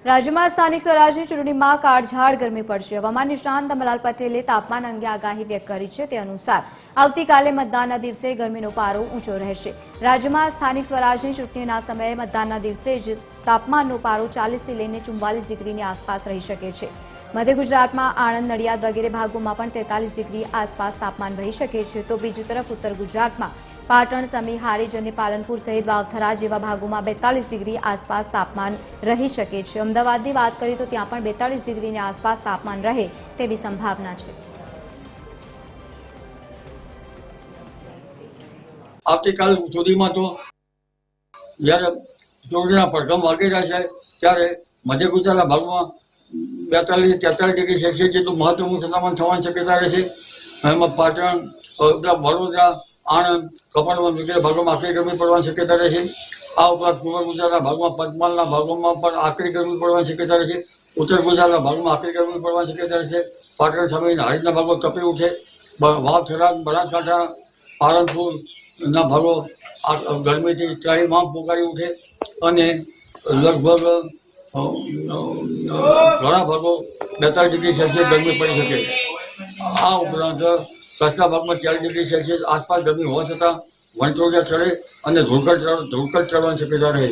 રાજ્યમાં સ્થાનિક સ્વરાજની ચૂંટણીમાં કાળઝાળ ગરમી પડશે। હવામાન નિષ્ણાંત અમલાલ પટેલે તાપમાન અંગે આગાહી વ્યક્ત કરી છે। તે અનુસાર આવતીકાલે મતદાનના દિવસે ગરમીનો પારો ઊંચો રહેશે। રાજ્યમાં સ્થાનિક સ્વરાજની ચૂંટણીના સમયે મતદાનના દિવસે જ તાપમાનનો પારો 40થી લઈને 44 ડિગ્રીની આસપાસ રહી શકે છે। મધ્ય ગુજરાતમાં આણંદ, નડિયાદ વગેરે ભાગોમાં પણ 43 ડિગ્રી આસપાસ તાપમાન રહી શકે છે। તો બીજી તરફ ઉત્તર ગુજરાતમાં પાટણ, સમી, હારીજ અને પાલનપુર સહિત વાવથરા જેવા ભાગોમાં 42 ડિગ્રી આસપાસ તાપમાન રહી શકે છે। અમદાવાદની વાત કરીએ તો ત્યાં પણ 42 ડિગ્રીની આસપાસ તાપમાન રહે તેવી સંભાવના છે। આવતીકાલ સુધીમાં તો જ્યારે સૂર્યના પ્રથમ વાગી રહ્યા છે ત્યારે મધ્ય ગુજરાતના ભાગમાં 42-43 ડિગ્રી સેલ્સિયસ જેટલું મહત્તમ તાપમાન થવાની શક્યતા રહેશે। એમાં પાટણ, વડોદરા, આણંદ, કપડવંજ વગેરે ભાગોમાં આકરી ગરમી પડવાની શક્યતા રહેશે। આ ઉપરાંત પૂર્વ ગુજરાતના ભાગમાં પંચમહાલના ભાગોમાં પણ આકરી ગરમી પડવાની શક્યતા રહેશે। ઉત્તર ગુજરાતના ભાગમાં આકરી ગરમી પડવાની શક્યતા રહેશે। પાટણ, સમી, હારીજના ભાગો તપી ઉઠે। વાવથરા, બનાસકાંઠા, પાલનપુરના ભાગો ગરમીથી ત્રાહિમામ પોકારી ઉઠે અને લગભગ ઘણા ભાગો 42 ડિગ્રી સેલ્સિયસ ગરમી પડી શકે। આ ઉપરાંત કચ્છના ભાગમાં 40 ડિગ્રી સેલ્સિયસ આસપાસ ગરમી હોવા છતાં વંટોળિયા ચડે અને ધૂળકટ ચડવાની શક્યતા રહે।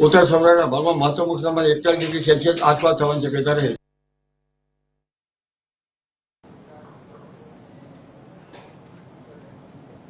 ઉત્તર સૌરાષ્ટ્રના ભાગમાં મહત્તમ તાપમાન 41 ડિગ્રી સેલ્સિયસ આસપાસ થવાની શક્યતા રહે।